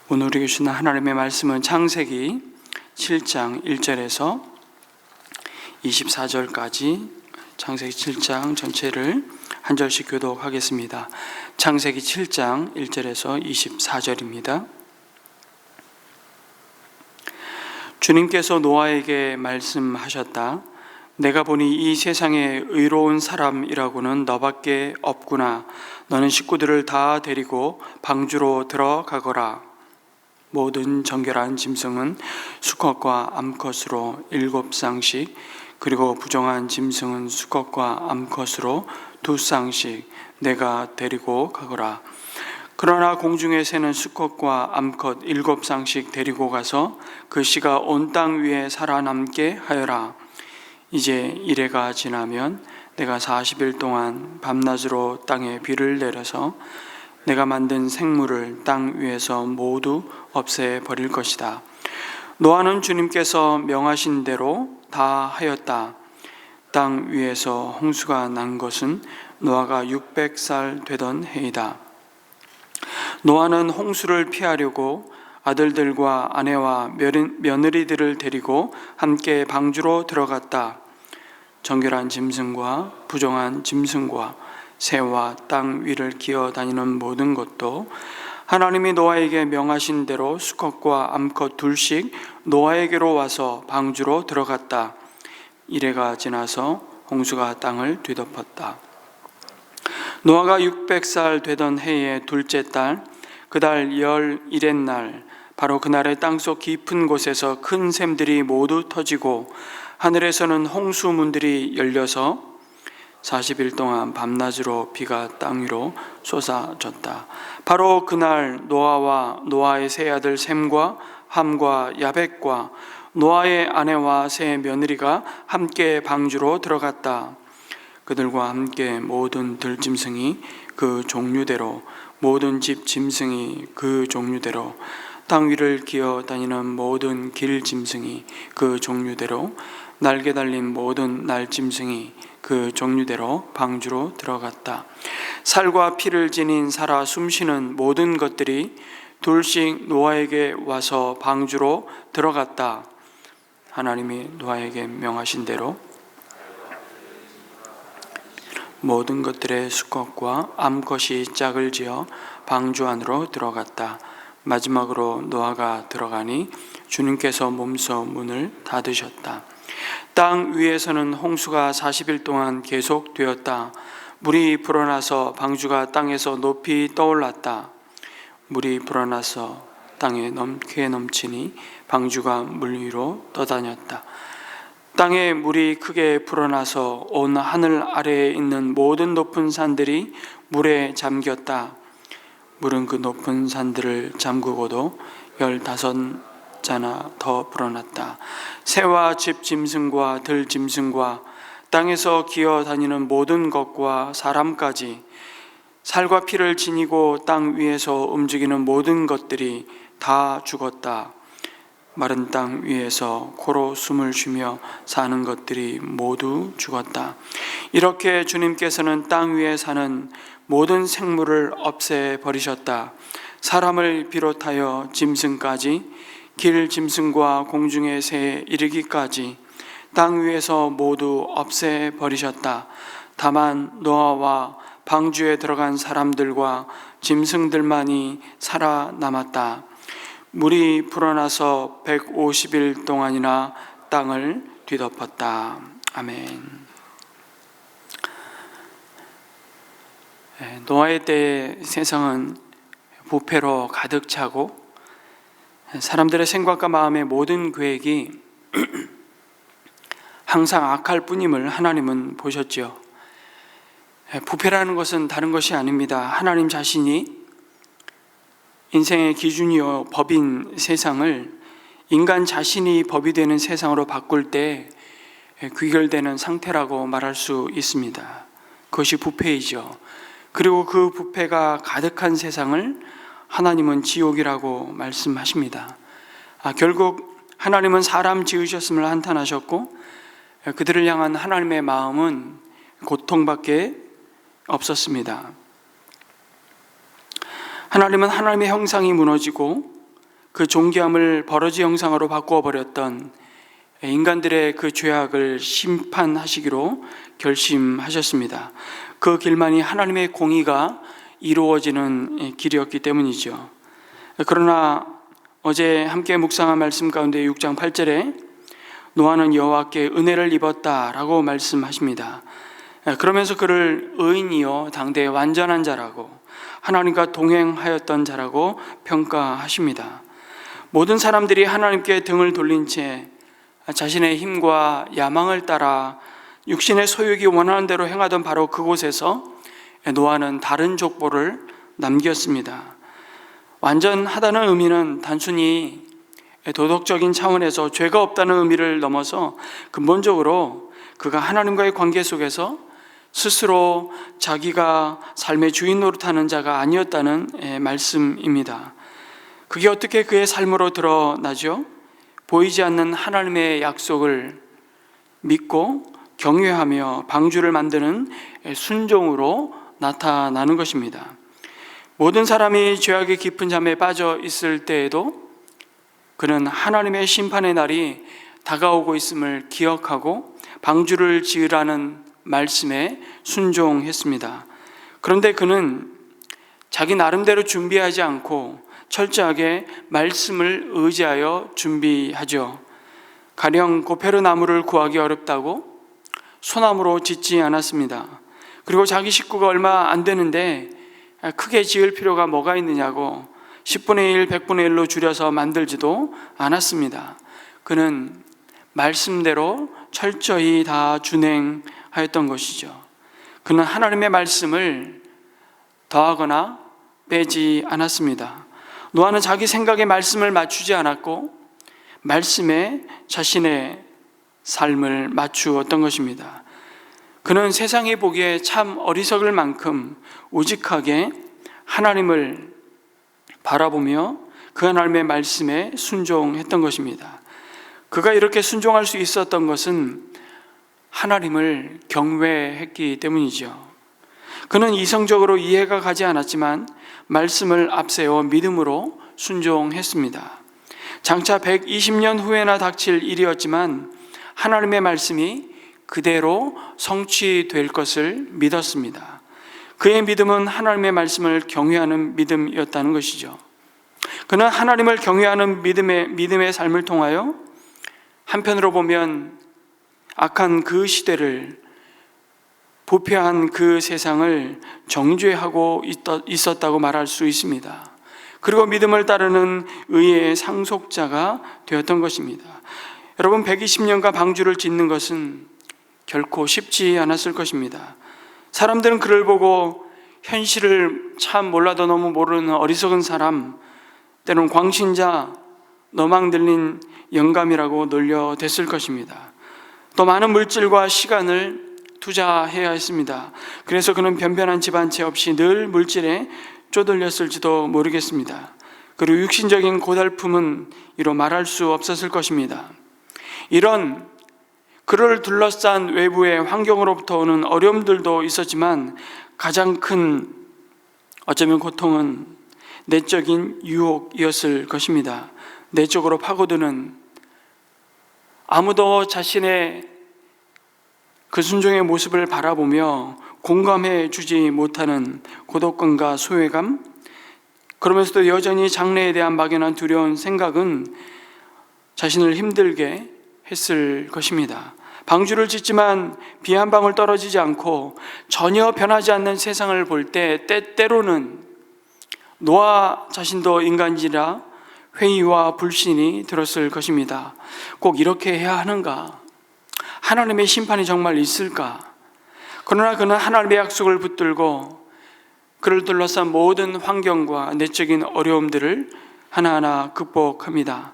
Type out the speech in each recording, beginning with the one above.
오늘 우리에게 주신 하나님의 말씀은 창세기 7장 1절에서 24절까지 창세기 7장 전체를 한 절씩 교독하겠습니다. 창세기 7장 1절에서 24절입니다. 주님께서 노아에게 말씀하셨다. 내가 보니 이 세상에 의로운 사람이라고는 너밖에 없구나. 너는 식구들을 다 데리고 방주로 들어가거라. 모든 정결한 짐승은 수컷과 암컷으로 7쌍씩, 그리고 부정한 짐승은 수컷과 암컷으로 2쌍씩 내가 데리고 가거라. 그러나 공중의 새는 수컷과 암컷 7쌍씩 데리고 가서 그 씨가 온 땅 위에 살아남게 하여라. 이제 이래가 지나면 내가 40일 동안 밤낮으로 땅에 비를 내려서 내가 만든 생물을 땅 위에서 모두 없애버릴 것이다. 노아는 주님께서 명하신 대로 다 하였다. 땅 위에서 홍수가 난 것은 노아가 600살 되던 해이다. 노아는 홍수를 피하려고 아들들과 아내와 며느리들을 데리고 함께 방주로 들어갔다. 정결한 짐승과 부정한 짐승과 새와 땅 위를 기어다니는 모든 것도 하나님이 노아에게 명하신 대로 수컷과 암컷 둘씩 노아에게로 와서 방주로 들어갔다. 이래가 지나서 홍수가 땅을 뒤덮었다. 노아가 600살 되던 해의 둘째 달, 그달 11의 날, 바로 그날에 땅속 깊은 곳에서 큰 샘들이 모두 터지고 하늘에서는 홍수문들이 열려서 40일 동안 밤낮으로 비가 땅 위로 쏟아졌다. 바로 그날 노아와 노아의 세 아들 셈과 함과 야벳과 노아의 아내와 세 며느리가 함께 방주로 들어갔다. 그들과 함께 모든 들짐승이 그 종류대로, 모든 집 짐승이 그 종류대로, 땅 위를 기어다니는 모든 길 짐승이 그 종류대로, 날개 달린 모든 날짐승이 그 종류대로 방주로 들어갔다. 살과 피를 지닌 살아 숨쉬는 모든 것들이 둘씩 노아에게 와서 방주로 들어갔다. 하나님이 노아에게 명하신 대로 모든 것들의 수컷과 암컷이 짝을 지어 방주 안으로 들어갔다. 마지막으로 노아가 들어가니 주님께서 몸소 문을 닫으셨다. 땅 위에서는 홍수가 40일 동안 계속되었다. 물이 불어나서 방주가 땅에서 높이 떠올랐다. 물이 불어나서 땅에 크게 넘치니 방주가 물 위로 떠다녔다. 땅에 물이 크게 불어나서 온 하늘 아래에 있는 모든 높은 산들이 물에 잠겼다. 물은 그 높은 산들을 잠그고도 15자나 더 불어났다. 새와 집 짐승과 들 짐승과 땅에서 기어다니는 모든 것과 사람까지, 살과 피를 지니고 땅 위에서 움직이는 모든 것들이 다 죽었다. 마른 땅 위에서 코로 숨을 쉬며 사는 것들이 모두 죽었다. 이렇게 주님께서는 땅 위에 사는 모든 생물을 없애버리셨다. 사람을 비롯하여 짐승까지, 길 짐승과 공중의 새에 이르기까지 땅 위에서 모두 없애버리셨다. 다만 노아와 방주에 들어간 사람들과 짐승들만이 살아남았다. 물이 불어나서 150일 동안이나 땅을 뒤덮었다. 아멘. 노아의 때의 세상은 부패로 가득 차고 사람들의 생각과 마음의 모든 계획이 항상 악할 뿐임을 하나님은 보셨죠. 부패라는 것은 다른 것이 아닙니다. 하나님 자신이 인생의 기준이요 법인 세상을 인간 자신이 법이 되는 세상으로 바꿀 때 귀결되는 상태라고 말할 수 있습니다. 그것이 부패이죠. 그리고 그 부패가 가득한 세상을 하나님은 지옥이라고 말씀하십니다. 결국 하나님은 사람 지으셨음을 한탄하셨고 그들을 향한 하나님의 마음은 고통밖에 없었습니다. 하나님은 하나님의 형상이 무너지고 그 존귀함을 버러지 형상으로 바꾸어 버렸던 인간들의 그 죄악을 심판하시기로 결심하셨습니다. 그 길만이 하나님의 공의가 이루어지는 길이었기 때문이죠. 그러나 어제 함께 묵상한 말씀 가운데 6장 8절에 노아는 여호와께 은혜를 입었다라고 말씀하십니다. 그러면서 그를 의인이요 당대의 완전한 자라고 하나님과 동행하였던 자라고 평가하십니다. 모든 사람들이 하나님께 등을 돌린 채 자신의 힘과 야망을 따라 육신의 소욕이 원하는 대로 행하던 바로 그곳에서 노아는 다른 족보를 남겼습니다. 완전하다는 의미는 단순히 도덕적인 차원에서 죄가 없다는 의미를 넘어서 근본적으로 그가 하나님과의 관계 속에서 스스로 자기가 삶의 주인 노릇하는 자가 아니었다는 말씀입니다. 그게 어떻게 그의 삶으로 드러나죠? 보이지 않는 하나님의 약속을 믿고 경외하며 방주를 만드는 순종으로 나타나는 것입니다. 모든 사람이 죄악의 깊은 잠에 빠져 있을 때에도 그는 하나님의 심판의 날이 다가오고 있음을 기억하고 방주를 지으라는 말씀에 순종했습니다. 그런데 그는 자기 나름대로 준비하지 않고 철저하게 말씀을 의지하여 준비하죠. 가령 고페르 나무를 구하기 어렵다고 소나무로 짓지 않았습니다. 그리고 자기 식구가 얼마 안 되는데 크게 지을 필요가 뭐가 있느냐고 10분의 1, 100분의 1로 줄여서 만들지도 않았습니다. 그는 말씀대로 철저히 다 준행하였던 것이죠. 그는 하나님의 말씀을 더하거나 빼지 않았습니다. 노아는 자기 생각에 말씀을 맞추지 않았고 말씀에 자신의 삶을 맞추었던 것입니다. 그는 세상이 보기에 참 어리석을 만큼 우직하게 하나님을 바라보며 그 하나님의 말씀에 순종했던 것입니다. 그가 이렇게 순종할 수 있었던 것은 하나님을 경외했기 때문이죠. 그는 이성적으로 이해가 가지 않았지만 말씀을 앞세워 믿음으로 순종했습니다. 장차 120년 후에나 닥칠 일이었지만 하나님의 말씀이 그대로 성취될 것을 믿었습니다. 그의 믿음은 하나님의 말씀을 경외하는 믿음이었다는 것이죠. 그는 하나님을 경외하는 믿음의 삶을 통하여 한편으로 보면 악한 그 시대를, 부패한 그 세상을 정죄하고 있었다고 말할 수 있습니다. 그리고 믿음을 따르는 의의 상속자가 되었던 것입니다. 여러분, 120년간 방주를 짓는 것은 결코 쉽지 않았을 것입니다. 사람들은 그를 보고 현실을 참 몰라도 너무 모르는 어리석은 사람, 때로는 광신자, 너망 들린 영감이라고 놀려댔을 것입니다. 또 많은 물질과 시간을 투자해야 했습니다. 그래서 그는 변변한 집 한 채 없이 늘 물질에 쪼들렸을지도 모르겠습니다. 그리고 육신적인 고달픔은 이로 말할 수 없었을 것입니다. 이런 그를 둘러싼 외부의 환경으로부터 오는 어려움들도 있었지만 가장 큰 어쩌면 고통은 내적인 유혹이었을 것입니다. 내적으로 파고드는, 아무도 자신의 그 순종의 모습을 바라보며 공감해 주지 못하는 고독감과 소외감, 그러면서도 여전히 장래에 대한 막연한 두려운 생각은 자신을 힘들게 했을 것입니다. 방주를 짓지만 비 한 방울 떨어지지 않고 전혀 변하지 않는 세상을 볼 때 때때로는 노아 자신도 인간이라 회의와 불신이 들었을 것입니다. 꼭 이렇게 해야 하는가? 하나님의 심판이 정말 있을까? 그러나 그는 하나님의 약속을 붙들고 그를 둘러싼 모든 환경과 내적인 어려움들을 하나하나 극복합니다.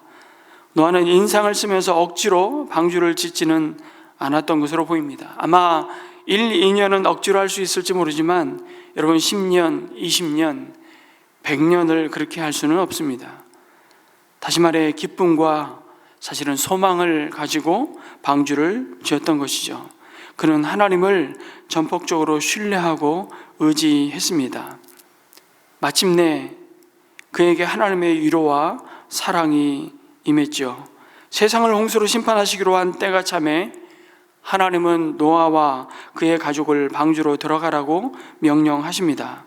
노아는 인상을 쓰면서 억지로 방주를 짓지는 않았던 것으로 보입니다. 아마 1, 2년은 억지로 할 수 있을지 모르지만 여러분 10년, 20년, 100년을 그렇게 할 수는 없습니다. 다시 말해 기쁨과 사실은 소망을 가지고 방주를 지었던 것이죠. 그는 하나님을 전폭적으로 신뢰하고 의지했습니다. 마침내 그에게 하나님의 위로와 사랑이 임했죠. 세상을 홍수로 심판하시기로 한 때가 참에 하나님은 노아와 그의 가족을 방주로 들어가라고 명령하십니다.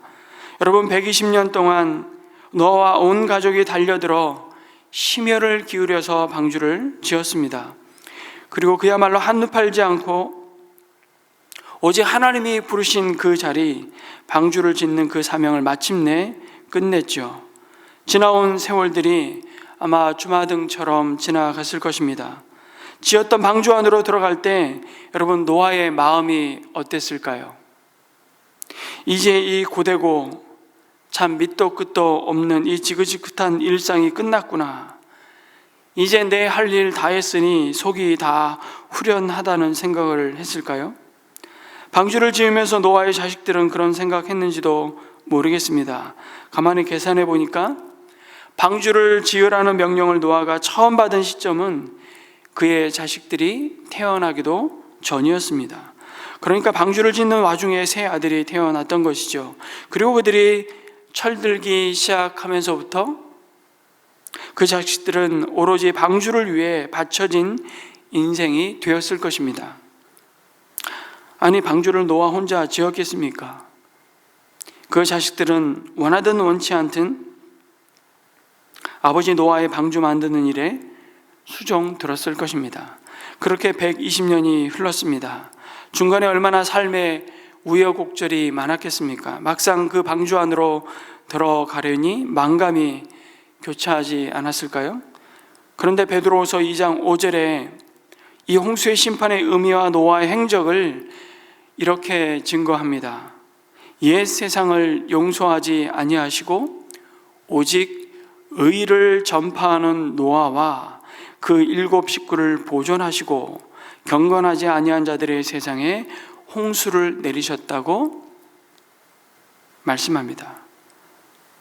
여러분, 120년 동안 노아와 온 가족이 달려들어 심혈을 기울여서 방주를 지었습니다. 그리고 그야말로 한눈 팔지 않고 오직 하나님이 부르신 그 자리, 방주를 짓는 그 사명을 마침내 끝냈죠. 지나온 세월들이 아마 주마등처럼 지나갔을 것입니다. 지었던 방주 안으로 들어갈 때 여러분, 노아의 마음이 어땠을까요? 이제 이 고되고 참 밑도 끝도 없는 이 지긋지긋한 일상이 끝났구나. 이제 내 할 일 다 했으니 속이 다 후련하다는 생각을 했을까요? 방주를 지으면서 노아의 자식들은 그런 생각했는지도 모르겠습니다. 가만히 계산해 보니까 방주를 지으라는 명령을 노아가 처음 받은 시점은 그의 자식들이 태어나기도 전이었습니다. 그러니까 방주를 짓는 와중에 세 아들이 태어났던 것이죠. 그리고 그들이 철들기 시작하면서부터 그 자식들은 오로지 방주를 위해 바쳐진 인생이 되었을 것입니다. 아니, 방주를 노아 혼자 지었겠습니까? 그 자식들은 원하든 원치 않든 아버지 노아의 방주 만드는 일에 수종 들었을 것입니다. 그렇게 120년이 흘렀습니다. 중간에 얼마나 삶의 우여곡절이 많았겠습니까? 막상 그 방주 안으로 들어가려니 만감이 교차하지 않았을까요? 그런데 베드로후서 2장 5절에 이 홍수의 심판의 의미와 노아의 행적을 이렇게 증거합니다. 옛 세상을 용서하지 아니하시고 오직 의를 전파하는 노아와 그 7 식구를 보존하시고 경건하지 아니한 자들의 세상에 홍수를 내리셨다고 말씀합니다.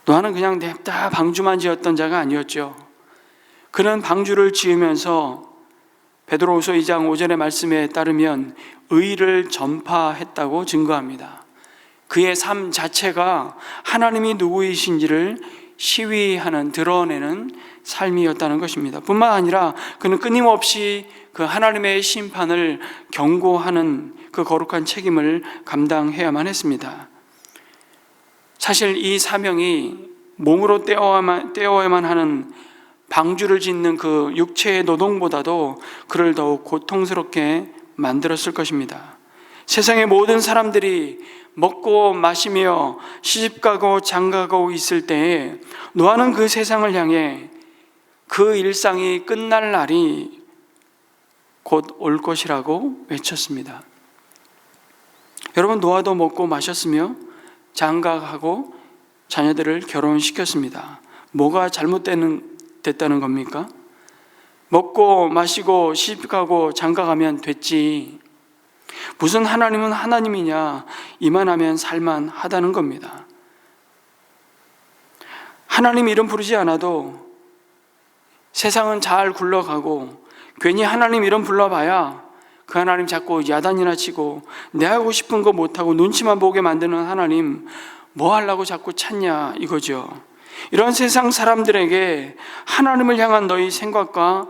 노아는 그냥 냅다 방주만 지었던 자가 아니었죠. 그는 방주를 지으면서 베드로후서 2장 5절의 말씀에 따르면 의를 전파했다고 증거합니다. 그의 삶 자체가 하나님이 누구이신지를 시위하는, 드러내는 삶이었다는 것입니다. 뿐만 아니라 그는 끊임없이 그 하나님의 심판을 경고하는 그 거룩한 책임을 감당해야만 했습니다. 사실 이 사명이 몸으로 떼어야만 하는 방주를 짓는 그 육체의 노동보다도 그를 더욱 고통스럽게 만들었을 것입니다. 세상의 모든 사람들이 먹고 마시며 시집가고 장가가고 있을 때에 노아는 그 세상을 향해 그 일상이 끝날 날이 곧 올 것이라고 외쳤습니다. 여러분, 노아도 먹고 마셨으며 장가가고 자녀들을 결혼시켰습니다. 뭐가 잘못됐다는 겁니까? 먹고 마시고 시집가고 장가가면 됐지, 무슨 하나님은 하나님이냐, 이만하면 살만하다는 겁니다. 하나님 이름 부르지 않아도 세상은 잘 굴러가고, 괜히 하나님 이름 불러봐야 그 하나님 자꾸 야단이나 치고 내 하고 싶은 거 못하고 눈치만 보게 만드는 하나님 뭐 하려고 자꾸 찾냐 이거죠. 이런 세상 사람들에게 하나님을 향한 너희 생각과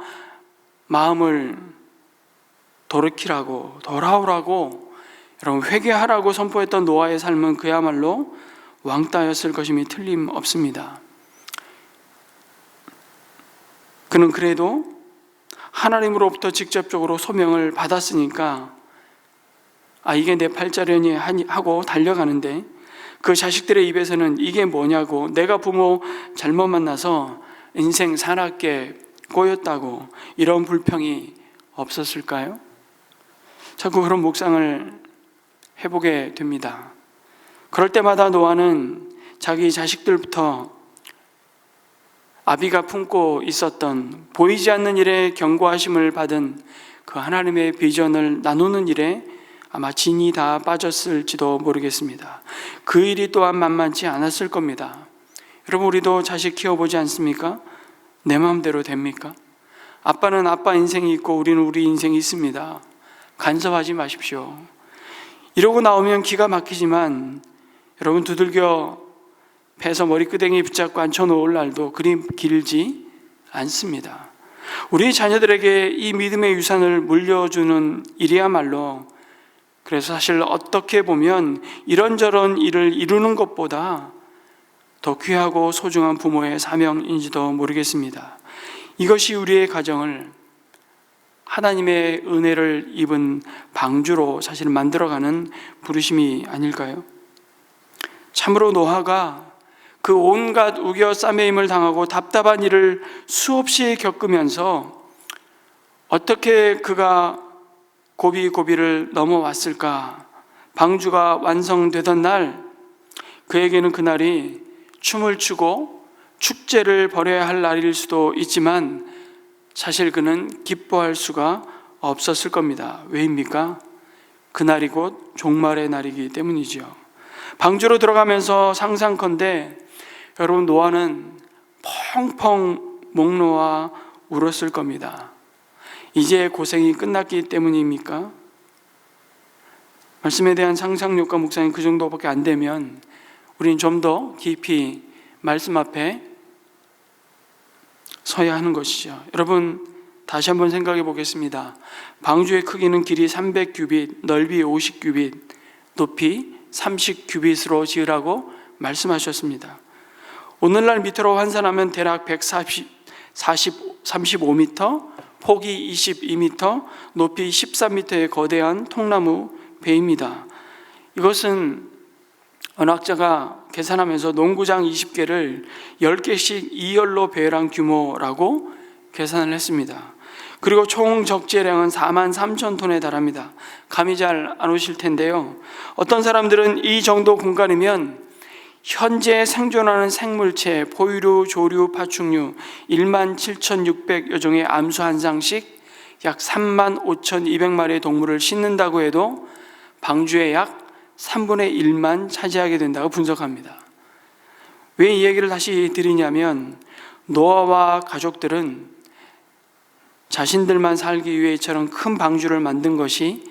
마음을 돌이키라고, 돌아오라고, 여러분 회개하라고 선포했던 노아의 삶은 그야말로 왕따였을 것임이 틀림없습니다. 그는 그래도 하나님으로부터 직접적으로 소명을 받았으니까 이게 내 팔자련이 하고 달려가는데, 그 자식들의 입에서는 이게 뭐냐고, 내가 부모 잘못 만나서 인생 사납게 꼬였다고, 이런 불평이 없었을까요? 자꾸 그런 묵상을 해보게 됩니다. 그럴 때마다 노아는 자기 자식들부터 아비가 품고 있었던 보이지 않는 일에 경고하심을 받은 그 하나님의 비전을 나누는 일에 아마 진이 다 빠졌을지도 모르겠습니다. 그 일이 또한 만만치 않았을 겁니다. 여러분, 우리도 자식 키워보지 않습니까? 내 마음대로 됩니까? 아빠는 아빠 인생이 있고 우리는 우리 인생이 있습니다. 간섭하지 마십시오. 이러고 나오면 기가 막히지만 여러분, 두들겨 패서 머리끄댕이 붙잡고 앉혀놓을 날도 그리 길지 않습니다. 우리 자녀들에게 이 믿음의 유산을 물려주는 일이야말로, 그래서 사실 어떻게 보면 이런저런 일을 이루는 것보다 더 귀하고 소중한 부모의 사명인지도 모르겠습니다. 이것이 우리의 가정을 하나님의 은혜를 입은 방주로 사실 만들어가는 부르심이 아닐까요? 참으로 노아가 그 온갖 우겨 싸매임을 당하고 답답한 일을 수없이 겪으면서 어떻게 그가 고비고비를 넘어왔을까? 방주가 완성되던 날, 그에게는 그날이 춤을 추고 축제를 벌여야 할 날일 수도 있지만 사실 그는 기뻐할 수가 없었을 겁니다. 왜입니까? 그날이 곧 종말의 날이기 때문이죠. 방주로 들어가면서 상상컨대 여러분, 노아는 펑펑 목 놓아 울었을 겁니다. 이제 고생이 끝났기 때문입니까? 말씀에 대한 상상력과 묵상이 그 정도밖에 안 되면 우리는 좀 더 깊이 말씀 앞에 서야 하는 것이죠. 여러분, 다시 한번 생각해 보겠습니다. 방주의 크기는 길이 300규빗, 넓이 50규빗, 높이 30규빗으로 지으라고 말씀하셨습니다. 오늘날 미터로 환산하면 대략 35m, 폭이 22m, 높이 13m의 거대한 통나무 배입니다. 이것은 언학자가 계산하면서 농구장 20개를 10개씩 2열로 배열한 규모라고 계산을 했습니다. 그리고 총 적재량은 43,000톤에 달합니다. 감이 잘 안 오실 텐데요. 어떤 사람들은 이 정도 공간이면 현재 생존하는 생물체, 포유류, 조류, 파충류 17,600여 종의 암수 한 상씩 약 35,200마리의 동물을 싣는다고 해도 방주의 약 3분의 1만 차지하게 된다고 분석합니다. 왜 이 얘기를 다시 드리냐면, 노아와 가족들은 자신들만 살기 위해 이처럼 큰 방주를 만든 것이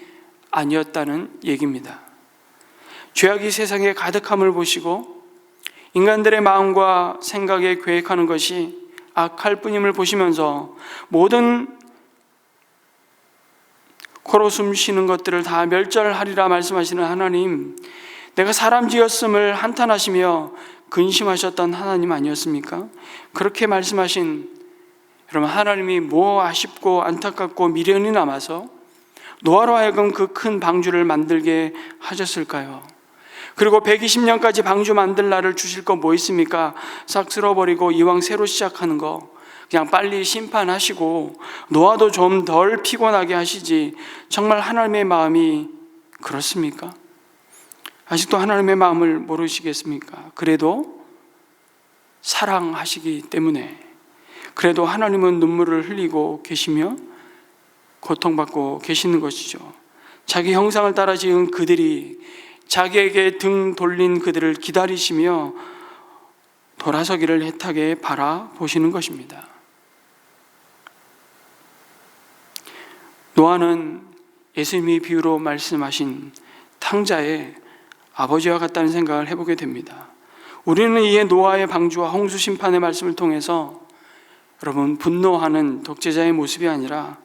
아니었다는 얘기입니다. 죄악이 세상에 가득함을 보시고 인간들의 마음과 생각에 계획하는 것이 악할 뿐임을 보시면서 모든 코로 숨 쉬는 것들을 다 멸절하리라 말씀하시는 하나님, 내가 사람 지었음을 한탄하시며 근심하셨던 하나님 아니었습니까? 그렇게 말씀하신 여러분, 하나님이 뭐 아쉽고 안타깝고 미련이 남아서 노아로 하여금 그 큰 방주를 만들게 하셨을까요? 그리고 120년까지 방주 만들 날을 주실 거 뭐 있습니까? 싹 쓸어버리고 이왕 새로 시작하는 거 그냥 빨리 심판하시고 노아도 좀 덜 피곤하게 하시지, 정말 하나님의 마음이 그렇습니까? 아직도 하나님의 마음을 모르시겠습니까? 그래도 사랑하시기 때문에, 그래도 하나님은 눈물을 흘리고 계시며 고통받고 계시는 것이죠. 자기 형상을 따라 지은 그들이, 자기에게 등 돌린 그들을 기다리시며 돌아서기를 애타게 바라보시는 것입니다. 노아는 예수님이 비유로 말씀하신 탕자의 아버지와 같다는 생각을 해보게 됩니다. 우리는 이에 노아의 방주와 홍수 심판의 말씀을 통해서 여러분, 분노하는 독재자의 모습이 아니라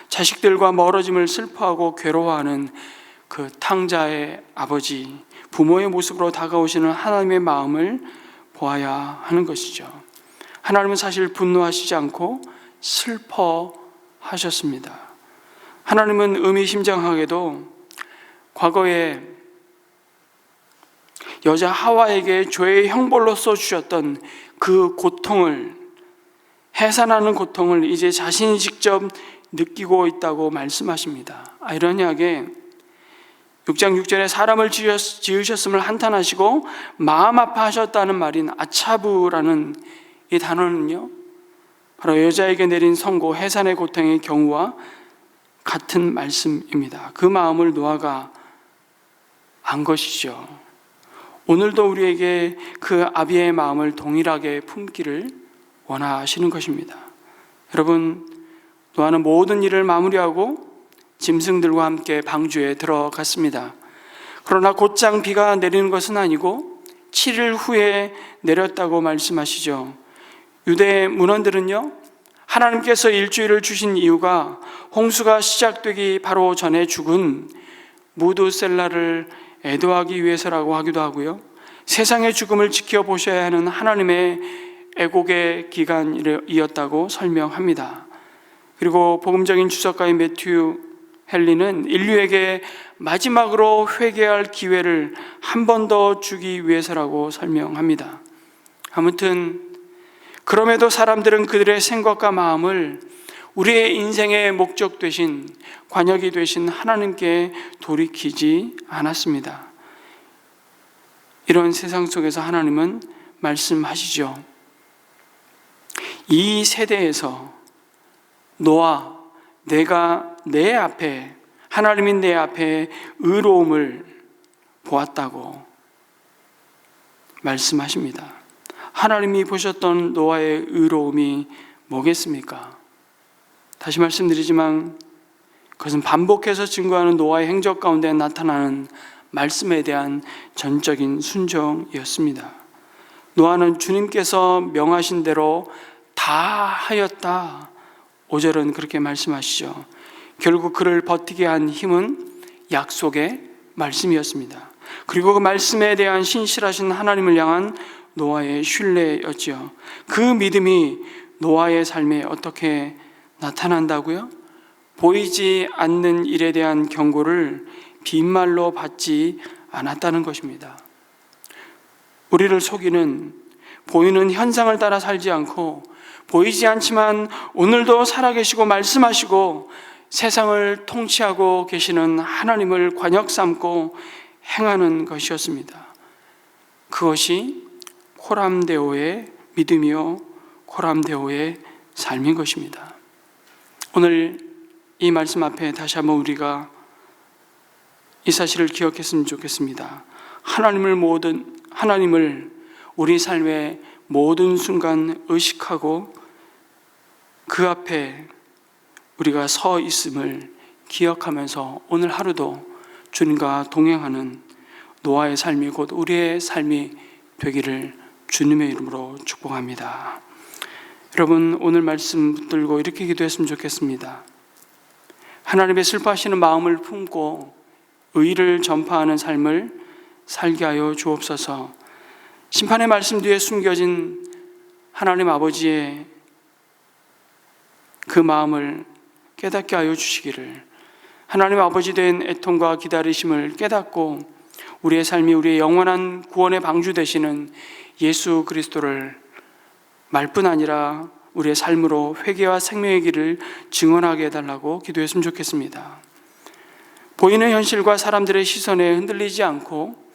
자식들과 멀어짐을 슬퍼하고 괴로워하는 그 탕자의 아버지, 부모의 모습으로 다가오시는 하나님의 마음을 보아야 하는 것이죠. 하나님은 사실 분노하시지 않고 슬퍼하셨습니다. 하나님은 의미심장하게도 과거에 여자 하와에게 죄의 형벌로써 주셨던 그 고통을, 해산하는 고통을 이제 자신이 직접 느끼고 있다고 말씀하십니다. 아이러니하게 6장 6절에 사람을 지으셨음을 한탄하시고 마음 아파하셨다는 말인 아차부라는 이 단어는요, 바로 여자에게 내린 선고, 해산의 고통의 경우와 같은 말씀입니다. 그 마음을 노아가 안 것이죠. 오늘도 우리에게 그 아비의 마음을 동일하게 품기를 원하시는 것입니다. 여러분, 노아는 모든 일을 마무리하고 짐승들과 함께 방주에 들어갔습니다. 그러나 곧장 비가 내리는 것은 아니고 7일 후에 내렸다고 말씀하시죠. 유대 문헌들은요, 하나님께서 일주일을 주신 이유가 홍수가 시작되기 바로 전에 죽은 무두셀라를 애도하기 위해서라고 하기도 하고요, 세상의 죽음을 지켜보셔야 하는 하나님의 애곡의 기간이었다고 설명합니다. 그리고 복음적인 주석가인 매튜 헨리는 인류에게 마지막으로 회개할 기회를 한 번 더 주기 위해서라고 설명합니다. 아무튼 그럼에도 사람들은 그들의 생각과 마음을 우리의 인생의 목적 되신, 관역이 되신 하나님께 돌이키지 않았습니다. 이런 세상 속에서 하나님은 말씀하시죠. 이 세대에서 너와 내가 내 앞에, 하나님이 내 앞에 의로움을 보았다고 말씀하십니다. 하나님이 보셨던 노아의 의로움이 뭐겠습니까? 다시 말씀드리지만 그것은 반복해서 증거하는 노아의 행적 가운데 나타나는 말씀에 대한 전적인 순종이었습니다. 노아는 주님께서 명하신 대로 다 하였다. 5절은 그렇게 말씀하시죠. 결국 그를 버티게 한 힘은 약속의 말씀이었습니다. 그리고 그 말씀에 대한 신실하신 하나님을 향한 노아의 신뢰였지요. 그 믿음이 노아의 삶에 어떻게 나타난다고요? 보이지 않는 일에 대한 경고를 빈말로 받지 않았다는 것입니다. 우리를 속이는 보이는 현상을 따라 살지 않고, 보이지 않지만 오늘도 살아계시고 말씀하시고 세상을 통치하고 계시는 하나님을 관역 삼고 행하는 것이었습니다. 그것이 코람데오의 믿음이요, 코람데오의 삶인 것입니다. 오늘 이 말씀 앞에 다시 한번 우리가 이 사실을 기억했으면 좋겠습니다. 하나님을 우리 삶의 모든 순간 의식하고 그 앞에 우리가 서 있음을 기억하면서 오늘 하루도 주님과 동행하는 노아의 삶이 곧 우리의 삶이 되기를 주님의 이름으로 축복합니다. 여러분, 오늘 말씀 붙들고 이렇게 기도했으면 좋겠습니다. 하나님의 슬퍼하시는 마음을 품고 의를 전파하는 삶을 살게 하여 주옵소서. 심판의 말씀 뒤에 숨겨진 하나님 아버지의 그 마음을 깨닫게 하여 주시기를, 하나님 아버지 된 애통과 기다리심을 깨닫고 우리의 삶이 우리의 영원한 구원의 방주 되시는 예수 그리스도를 말뿐 아니라 우리의 삶으로 회개와 생명의 길을 증언하게 해달라고 기도했으면 좋겠습니다. 보이는 현실과 사람들의 시선에 흔들리지 않고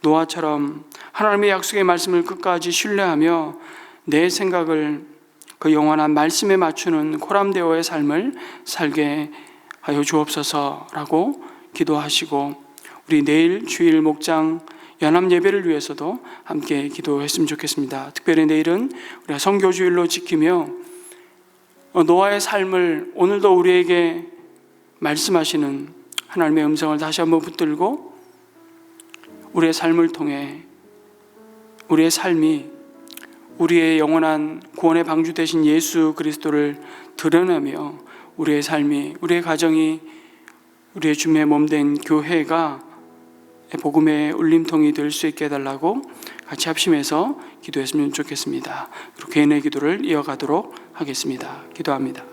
노아처럼 하나님의 약속의 말씀을 끝까지 신뢰하며 내 생각을 그 영원한 말씀에 맞추는 코람데오의 삶을 살게 하여 주옵소서라고 기도하시고, 우리 내일 주일 목장 연합 예배를 위해서도 함께 기도했으면 좋겠습니다. 특별히 내일은 우리가 선교주일로 지키며 노아의 삶을 오늘도 우리에게 말씀하시는 하나님의 음성을 다시 한번 붙들고 우리의 삶을 통해 우리의 삶이 우리의 영원한 구원의 방주 되신 예수 그리스도를 드러내며 우리의 삶이, 우리의 가정이, 우리의 주님의 몸된 교회가 복음의 울림통이 될 수 있게 해달라고 같이 합심해서 기도했으면 좋겠습니다. 그리고 개인의 기도를 이어가도록 하겠습니다. 기도합니다.